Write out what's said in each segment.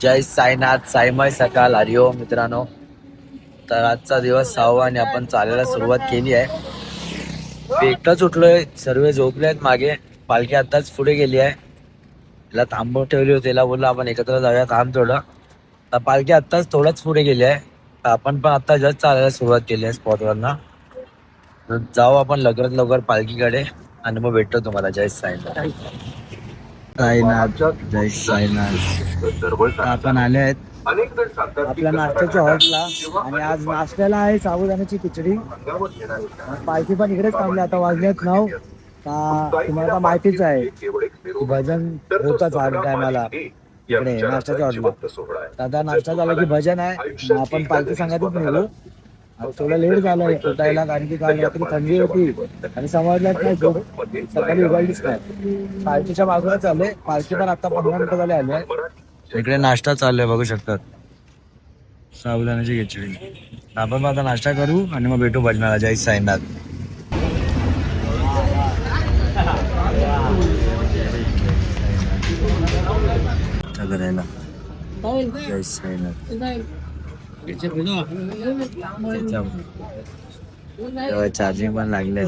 जय साईनाथ, साईमय सकाळ, हरिओम मित्रांनो. तर आजचा दिवस 6वा आणि आपण चालायला सुरुवात केली आहे. मी एकटाच उठलोय, सर्व झोपले आहेत मागे. पालखी आताच पुढे गेली आहे. तिला थांबवून ठेवली होती, तिला बोललो आपण एकत्र जाऊया, थांब थोडं. तर पालखी आत्ताच थोडंच पुढे गेली आहे. तर आपण पण आता जस्ट चालायला सुरुवात केली आहे स्पॉटवरनं. तर जाऊ आपण लवकरात लवकर पालखीकडे आणि मग भेटतो तुम्हाला. जय साईनाथ. साईनाथ, जय साईनाथ. आपण आले आहेत आपल्या नाश्त्याच्या हॉटला आणि आज नाश्त्याला आहे साबुदाण्याची खिचडी. पालखी पण इकडेच थांबली. आता वाजलेत 9. तुम्हाला आता माहितीच आहे भजन होतच हर टायमाला इकडे नाश्त्याच्या हॉटला. आता नाश्ता झाला की भजन आहे. आपण पालखी सांगायचीच निघू. थोडं लेट झालंय उठायला, कारण की काल रात्री थंडी होती आणि समजल्यात नाही झोप सकाळी उघडलीच नाही. पालखीच्या बाजूला चालले. पालखी पण आता 15 मिनिटं झाले आले. इकडे नाश्ता चाललाय, बघू शकतात, साबुदाण्याची खिचडी. आपण आता नाश्ता करू आणि मग भेटू भजनाला. जय साईनाथ. करायला जय साईनाथ. चार्जिंग पण लागले.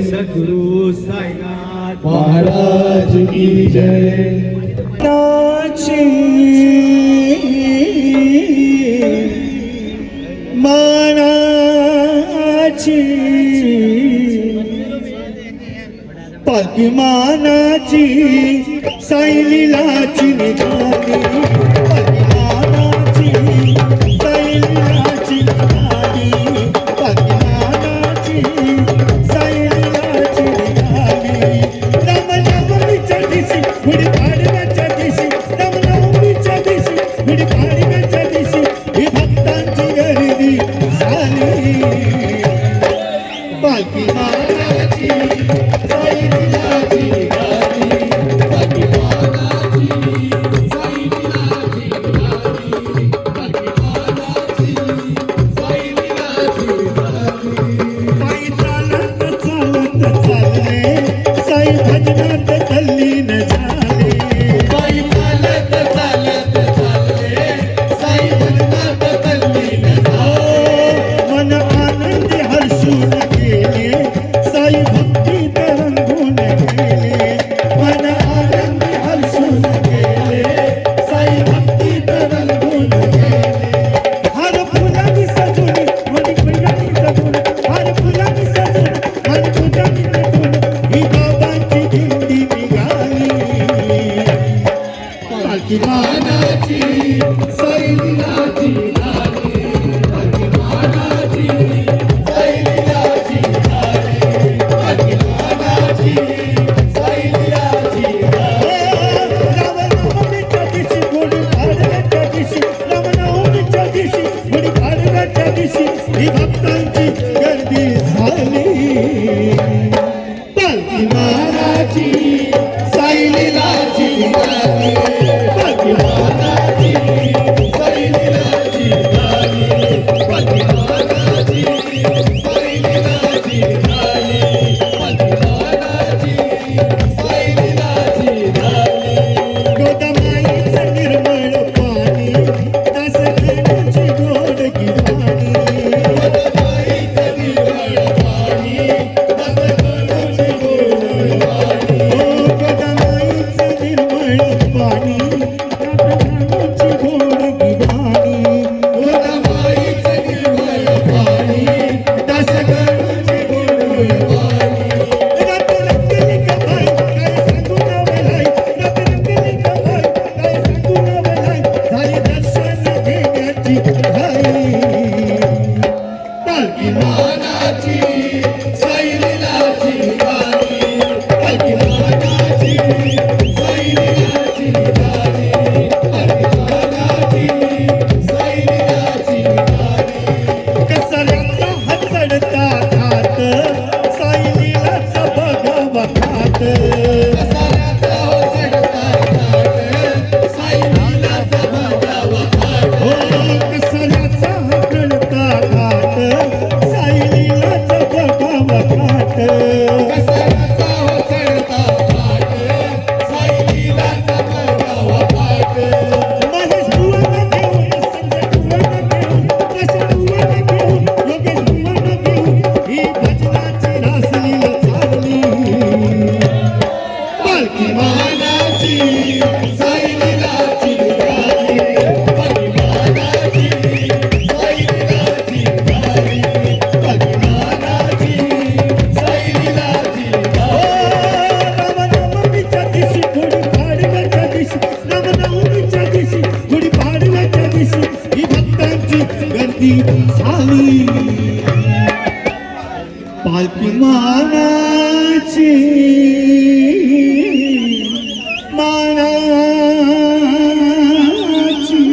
सद्गुरु साईनाथ महाराज की जय. मानाची पालखी मानाची साई लीलाची निघाली. पालखी मानाची दिवशी गुढीपाडव्याच्या दिवशी ही भक्तांची गर्दी झाली पालखी मानाची साई लीलाची गाणी पालखी मानाची साई लीलाची गाणी पालखी मानाची साई लीलाची गाणी पालखी मानाची साई लीलाची गाणी गोदामाईचं निर्मळ पाणी दास गणाची गोडगी वाणी गोदामाईचं निर्मळ पाणी दास गणाची गोडगी वाणी गोदामाईचं निर्मळ पाणी दास गणाची गोडगी वाणी गोदामाईचं निर्मळ पाणी दास गणाची गोडगी वाणी रत्नकली कमाई काय सांगू नवलाई रत्नकली कमाई काय सांगू नवलाई झाली दर्शन घेण्याची घाई पालखी मानाची साई लीलाची गाणी पालखी मानाची साई लीलाची गाणी पालखी मानाची साई लीलाची गाणी कसल्याचा हात चढता खात साई लीलाचा बघावा खात कसल्याचा हात चढता खात साई लीलाचा बघावा खात कसल्याचा हात चढता खात साई लीलाचा बघावा खात कसल्याचा हात चढता खात साई लीलाचा बघावा खात महेश बुवांना घेऊन संजय बुवांना घेऊन प्रशांत बुवांना घेऊन योगेश बुवांना घेऊन ही भजनाची रासलीला चालली पालखी मानाची साई लीलाची गाणी पालखी मानाची साई लीलाची गाणी पालखी मानाची साई लीलाची रामनवमीच्या दिवशी गुढीपाडव्याच्या दिवशी रामनवमीच्या दिवशी गुढीपाडव्याच्या दिवशी ही भक्तांची गर्दी झाली पालखी मानाची मानाची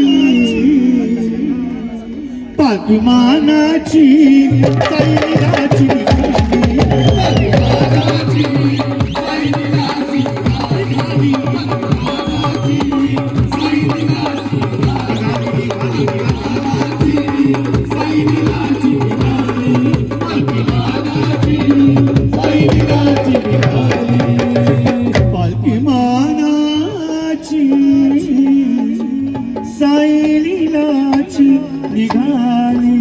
पालखी मानाची साई लीलाची गाणी पालखी मानाची साई लीलाची गाणी पालखी मानाची साई लीलाची गाणी पालखी मानाची साई लीलाची गाणी पालखी मानाची साई लीलाची गाणी पालखी मानाची साई लीलाची निघाली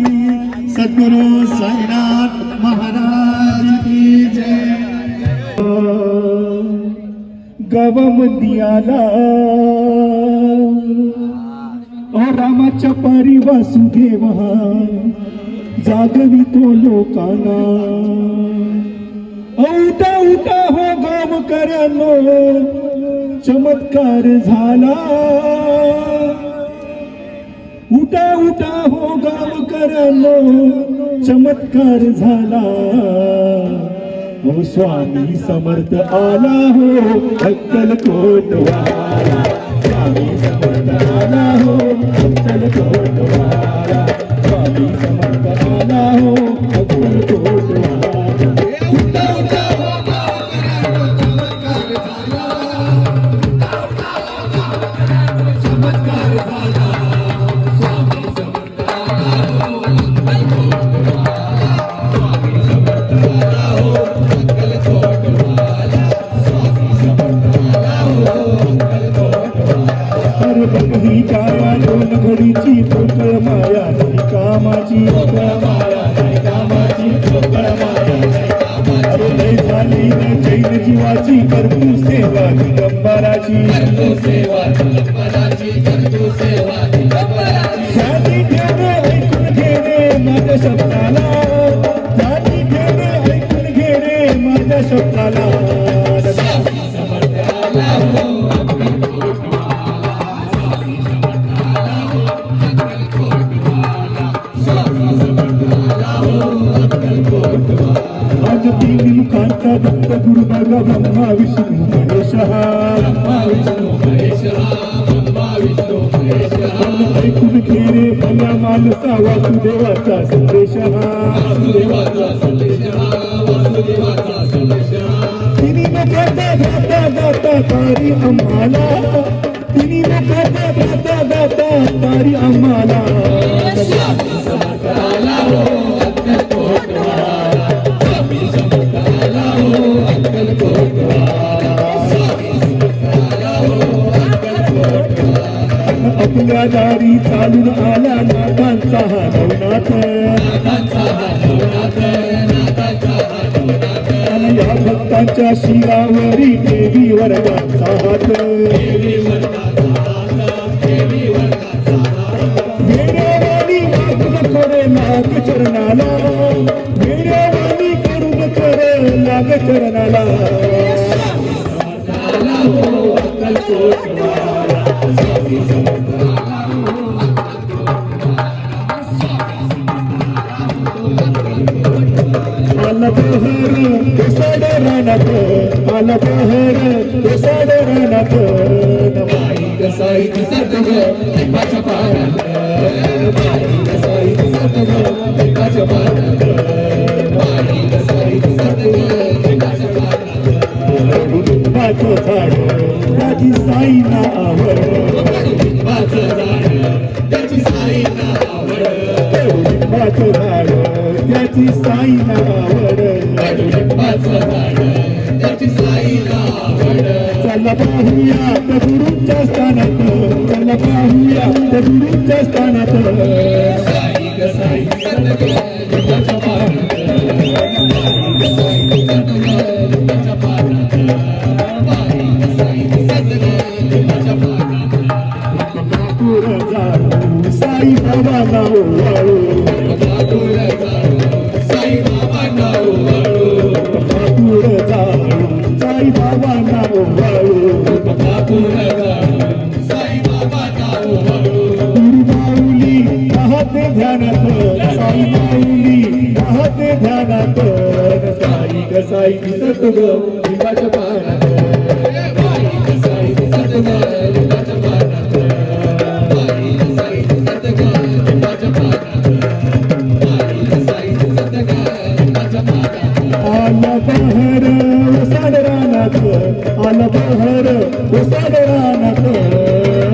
सद्गुरु साईनाथ महाराज की जय गावामध्ये आला रामाच्या पारी वासुदेव जागवी तो लोकांना उठा उठा हो गावकऱ्यांनो चमत्कार झाला उठा उठा हो गावकऱ्यांनो चमत्कार झाला हो स्वामी समर्थ आला हो अक्कलकोट वाला स्वामी समर्थ आला हो अक्कलकोट वाला स्वामी समर्थ आला हो अक्कलकोट वाला उठा उठा हो गावकऱ्यांनो चमत्कार झाला उठा उठा हो गावकऱ्यांनो चमत्कार झाला स्वामी समर्थ आला हो अक्कलकोट वाला स्वामी समर्थ आला हो अक्कलकोट वाला स्वामी समर्थ आला हो अक्कलकोट वाला हर बंदी काया दोन घडीची पोकळ माया नाही कामाची पोकळ माया नाही कामाची पोकळ माया नाही कामाची अरे लय झाली न जैन जीवाची करतू सेवा दिगंबराची करतू सेवा दिगंबराची करतू सेवा दिगंबराची जाती घेणे ऐकून घेणे माझ्या शब्दाला जाती घेणे ऐकून घेणे माझ्या शब्दाला स्वामी समर्थ आला हो अक्कलकोट वाला स्वामी समर्थ आला हो अक्कलकोट वाला स्वामी समर्थ आला हो अक्कलकोट वाला आज तीन मुखांचा दत्त गुरु बघा ब्रह्मा विष्णू महेश हा ब्रह्मा विष्णू महेश हा ब्रह्मा ऐकून घे रे भल्या माणसा वासुदेवाचा संदेश हा तिन्ही लोकांचा गाता गाता तारी आम्हाला तिन्ही लोकांचा गाता गाता तारी आम्हाला आपल्या दारी चालून आला नाथांचा हा नवनाथ आणि या भक्तांच्या शिरावरी देवी वर्गाचा हात वेड्यावानी वागून करे लाग चरणाला वेड्यावानी करून करे लाग चरणाला आला बहर ओसाड रानात आला बहर ओसाड रानात बाई कसाई दिसत ग लिंबाच्या पानात बाई कसाई दिसत ग लिंबाच्या पानात बाई कसाई दिसत ग लिंबाच्या पानात लिंबाचं झाड त्याची साई ना आवड लिंबाचं झाड त्याची साई ना आवड लिंबाचं झाड त्याची साई ना आवड लिंबाचं झाड त्याची साई ना आवड चला पाहूया त्या गुरूंच्या स्थानात चला पाहूया त्या गुरूंच्या स्थानात साई ग साई सतग लिंबाच्या पानात साई ग साई सतग लिंबाच्या पानात बाई ग साई सतग लिंबाच्या पानात कापूर झाडू साई बाबा नाव वाळू कापूर झाडू साई बाबा नाव वाळू कापूर झाडू साई बाबा नाव वाळू कापूर झाडू साई बाबा नाव वाळू गुरुमाऊली राहते ध्यानात साई माऊली राहते ध्यानात साई ग साई दिसत ग लिंबाच्या पानात बाई ग साई दिसत ग लिंबाच्या पानात बाई ग साई दिसत ग लिंबाच्या पानात बाई ग साई दिसत ग लिंबाच्या पानात आला बहर ओसाड रानात आला बहर ओसाड रानात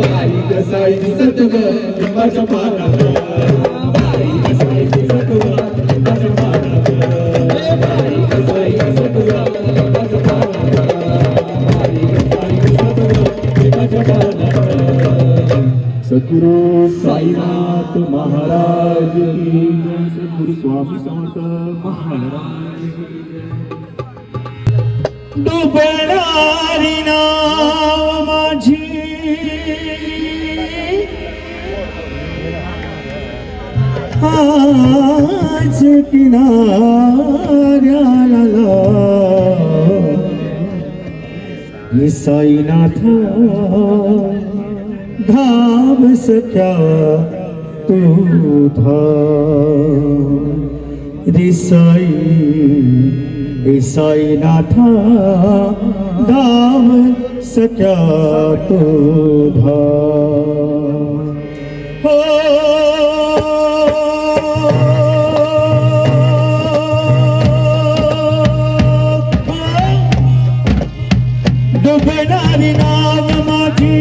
बाई ग साई दिसत ग लिंबाच्या पानात बाई ग साई दिसत ग लिंबाच्या पानात बाई ग साई दिसत ग लिंबाच्या पानात बाई ग साई दिसत ग लिंबाच्या पानात सद्गुरु साईनाथ महाराज की जय सद्गुरु स्वामी समर्थ महाराज डुबणारी नाव माझी आज किनाऱ्याला हे साईनाथ धाम सख्या तू धाम रे साईनाथा धाम सख्या तू धाम हो डुबणारी नाव माझी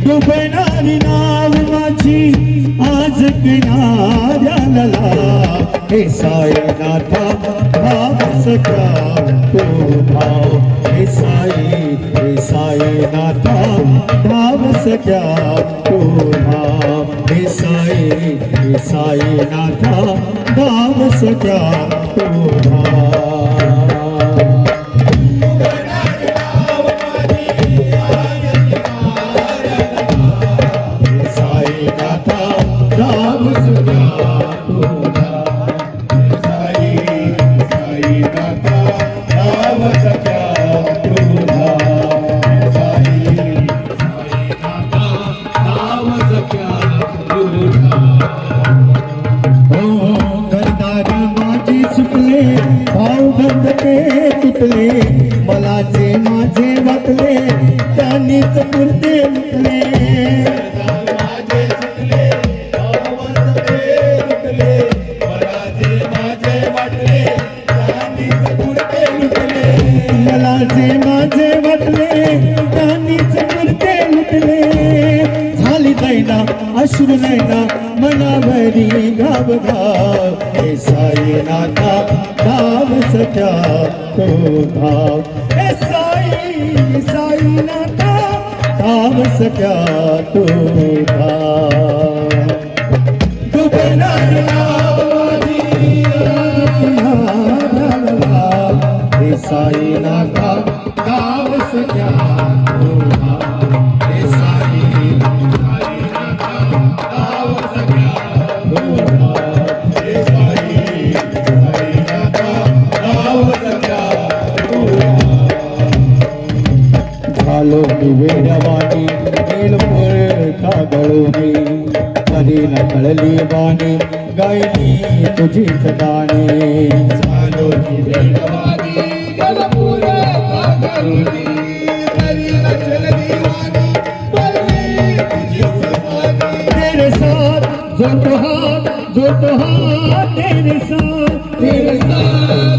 डुबणारी नाव माझी आज किनाऱ्याला हे साईनाथा भाव सख्या तो भाव हे साईनाथा भाव सख्या तो भाव हे साईनाथा भाव सख्या तो भाव साईनाथा धाम सख्या तो साईनाथा धाम सख्या तो साईनाथा धाम सख्या तो हो करणारी माझी सुटले भाऊ सुरते लुटले माझे सुटले गावात लुटले मला जे माझे वाटले चांदीच सुरते लुटले मला जे माझे वाटले चांदीच सुरते लुटले झाली दैना अश्रू नैना मनावरी घाव घाव हे साई नाथा धाव सख्या तो धाव हे साई साई नाथा धाव सख्या तो धाव डुबणारी नाव माझी हे साई नाथा धाव सख्या तो धाव हे साई झालो मी वेडवाणी नीलपूर कागळोनी कधी न कळली बाणी गायली तुझीच गाणी झालो मी वेडवाणी नीलपूर कागळोनी कधी न कळली बाणी गायली तुझीच गाणी तेरे साथ जो तो हाथ तेरे साथ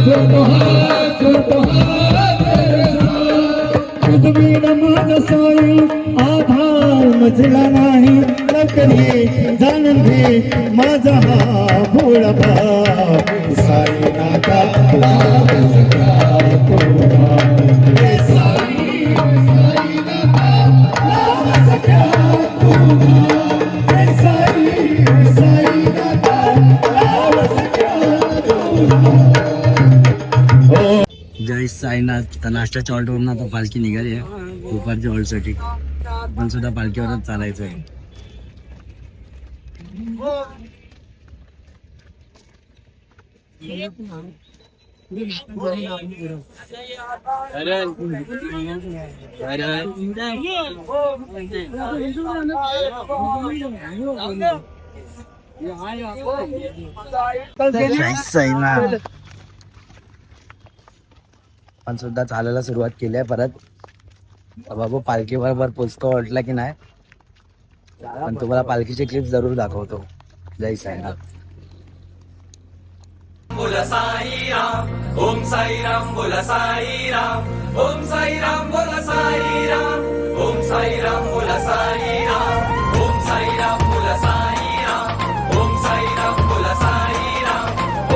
जो तो हाथ तेरे तुझवीन माझ साई आधार मजला नाही लवकर ये जाणून घे माझा हा भोळा भाव साई नाथा लाभ सगळा तोडा हे साई साई नाथा लाभ सगळा तोडा हे साई साई नाथा लाभ सगळा तोडा जय साईनाथ. तर नाश्त्याच्या हॉल्टवरून आता पालखी निघाली आहे दुपारच्या हॉल्टसाठी. पण सुद्धा पालखीवरच चालायचं आहे. जय साईनाथ. पण सुद्धा चालायला सुरुवात केली आहे परत. बाबू पालखी बरोबर पोचतो वाटला की नाही, पण तुम्हाला पालखीचे क्लिप जरूर दाखवतो. जय साईनाथ. बोला साई राम ओम साई राम बोला साई राम ओम साई राम बोला साई राम ओम साई राम बोला साई राम ओम साई राम बोला साई राम ओम साई राम बोला साई राम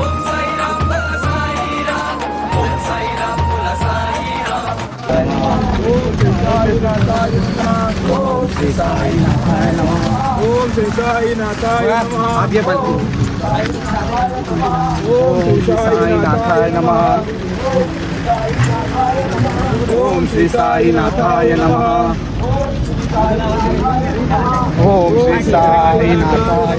ओम साई राम बोला साई राम ओम साई राम बोला साई राम ओम श्री साईनाथाय नमः ओम श्री साईनाथाय नमः ओम श्री साईनाथाय नमः ओम श्री साईनाथाय नमः ओम श्री साईनाथाय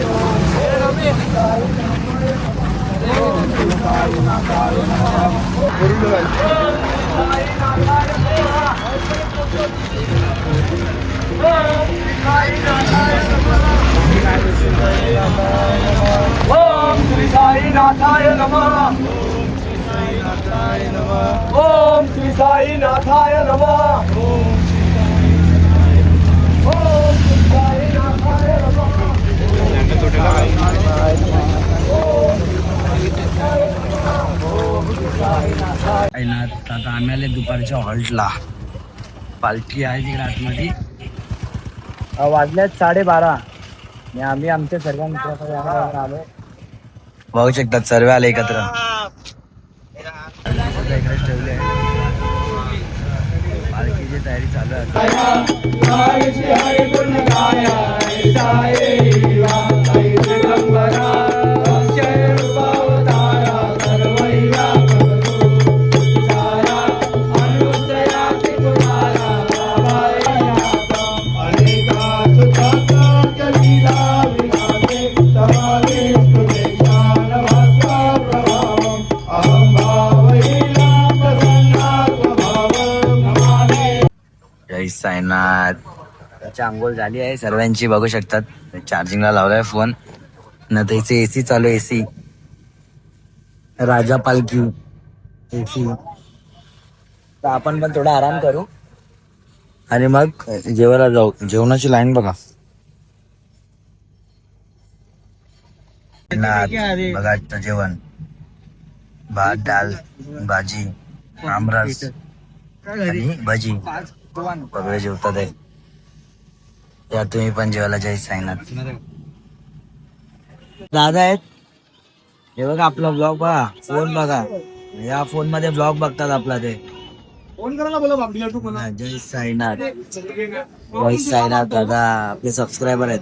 ओम श्री साईनाथाय नमः ओम श्री साईनाथाय नमः ओम श्री साईनाथाय साईनाथ. आता आम्ही आले दुपारच्या हॉल्टला. पालखी आहे तिकडे आतमध्ये. वाजल्यात 12:30 आणि आम्ही आमच्या सर्व मित्रांकडे आलो. बघू शकतात सर्व आले एकत्र. इकडेच ठेवले आहे. पालखीची तयारी चालू जय साईनाथ. त्याची आंघोळ झाली आहे सर्वांची. बघू शकतात चार्जिंगला लावलाय फोन. न त्याची एसी चालू. एसी राजा पालखी एसी. तर आपण पण थोडा आराम करू. आणि मग जेवायला जाऊ. जेवणाची लाईन बघा. बघा आजचं जेवण, भात, डाळ, भाजी, आमरस आणि भजी. सगळे जेवतात आहे. या तुम्ही पण जेवायला जय साईनाथ. दादा आहेत हे बघा. आपला ब्लॉग बघा, फोन बघा. या फोन मध्ये ब्लॉग बघतात आपला ते. जय साईनाथ. जय साईनाथ दादा. आपले सबस्क्रायबर आहेत.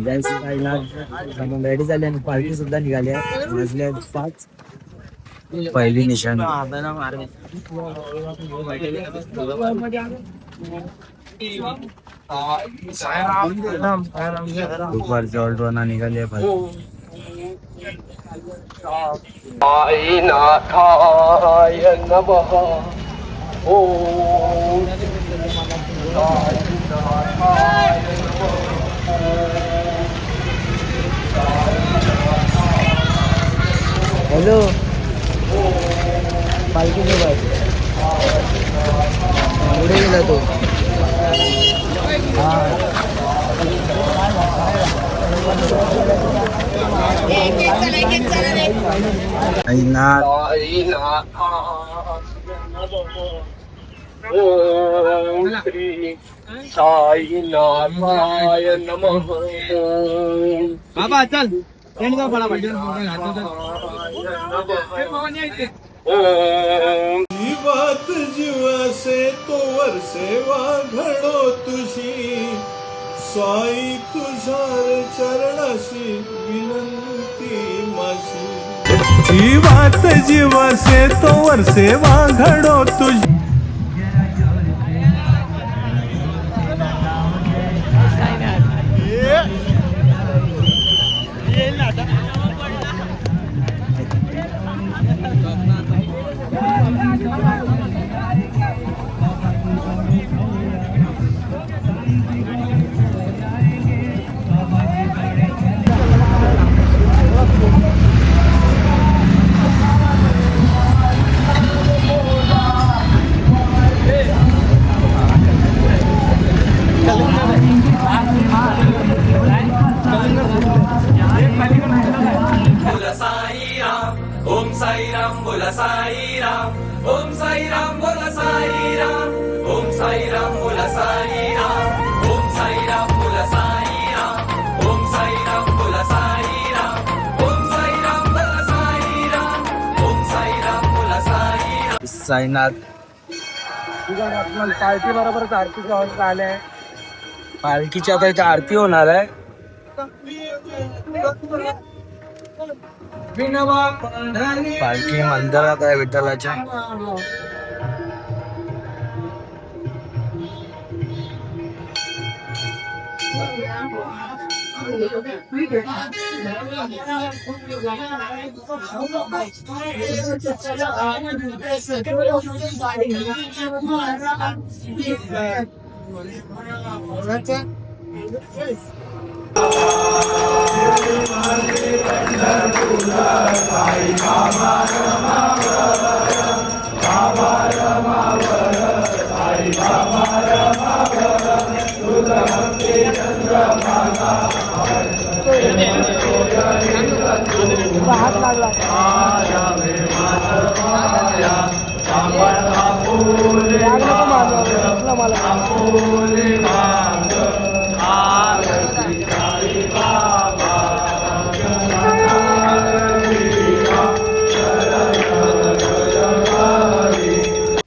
जय साईनाथ. रेडी झाली आणि पार्टी सुद्धा निघाली आहे. वाजले 5. पहिली निशाण. दुपारची ऑल्टोना निघाली आहे. साईनाथाय नमः. ओम हॅलो पालखी सोबत पुढे गेला तो. साईनाथ. ओम श्री साईनाथाय नमः. बाबा चल ट्रेन का बड़ा भाई ही बात जीवासे तोवर सेवा घडो तुझी. साई तुझ्या चरणाशी विनंती माझी. ही बात जीवासे तोवर सेवा घडो तुझी. बोला साईराम. ओम साईराम बोला साईराम. ओम साईराम बोला साईराम. ओम साईराम बोला साईराम. ओम साईराम बोला साईराम. ओम साईराम बोला साईराम. ओम साईराम बोला साईराम. ओम साईराम बोला साईराम. साईनाथ. पार्टी बरोबर आरतीचा हॉल आलाय. पालखीची आता इथे आरती होणार आहे. पालखी मंदिरात आहे विठ्ठलाच्या.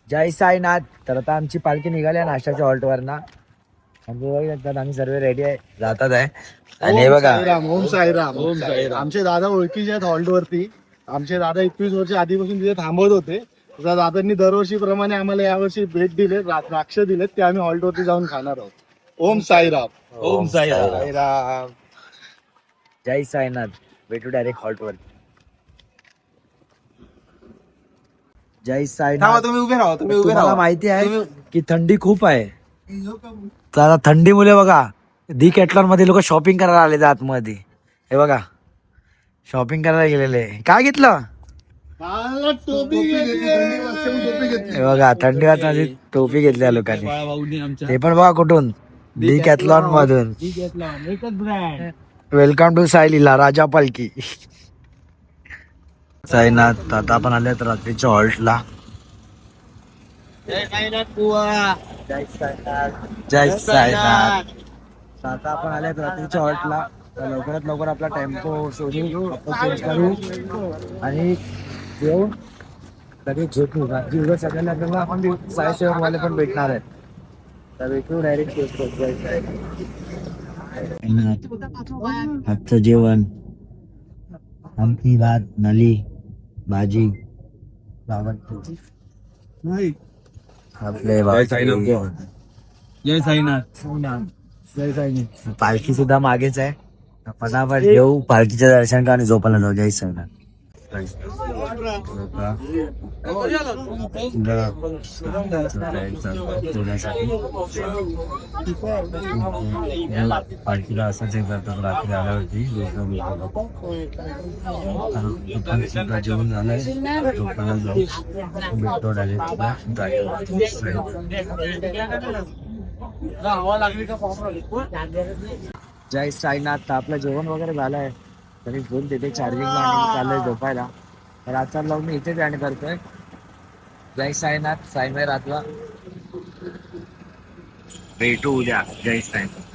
जय साईनाथ. तर आता आमची पालखी निघाली आहे नाश्त्याच्या हॉल्टवर ना. आम्ही सर्व रेडी आहे, जातात आहे. आणि हे बघा ओम साईराम. ओम साईराम. आमचे दादा ओळखीचे आहेत हॉल्ट वरती. आमचे दादा 21 वर्ष आधीपासून तिथे थांबवत होते. त्या दादांनी दरवर्षी प्रमाणे आम्हाला यावर्षी भेट दिले, द्राक्ष दिलेत, ते आम्ही हॉल्ट वरती जाऊन खाणार आहोत. ओम साईराम. ओम साईराम. साईराम. जय साईनाथ. भेटू डायरेक्ट हॉल्टवर. जय साईनाथ. तुम्ही उभे राहा, तुम्ही उभे तुम्हाला राहा. माहिती आहे की थंडी खूप आहे. तर आता थंडीमुळे बघा दी कॅटलॉन मध्ये लोक शॉपिंग करायला आले आतमध्ये. हे बघा शॉपिंग करायला गेलेले. काय घेतलं? मला टोपी घेतली, थंडी वाजते म्हणून टोपी घेतली. हे बघा थंडी वाजता माझी टोपी घेतल्या लोकांनी. भाऊनी आमच्या ते पण बघा कुठून डिकॅथलॉन मधून. एकच ब्रँड. वेलकम टू सायलीला राजा पालखी. साईनाथ आता आपण आलेत रात्रीच्या हॉल्टला. जय साईनाथ. आता आपण आलेत रात्रीच्या हॉल्टला. तर लवकरात लवकर आपला टेम्पो शोधू, चेंज करू आणि जेवून लगेच झोपू. रात्री उद्या सगळ्यांना आपल्याला आपण सायसेवन वाले पण भेटणार आहेत. तर भेटू डायरेक्ट. आजचं जेवण आमटी भात नली भाजी आपले जय साईनाथ. जय साईनाथ. पालखी सुद्धा मागेच आहे. फटाफट घेऊ पालखीचं दर्शन का आणि झोपायला जाऊ. जय साईनाथ. पालखीला असंच एक करतात रात्री आल्यावरती सुद्धा जेवण झालंय. झोपायला जाऊ. भेटतो जय साईनाथ. आपलं जेवण वगैरे झालंय. तरी फोन तिथे चार्जिंगला चाललंय झोपायला. तर आजचा ब्लॉग मी इथेच एंड करतोय. जय साईनाथ. साईनाथ रातला भेटू उद्या. जय साईनाथ.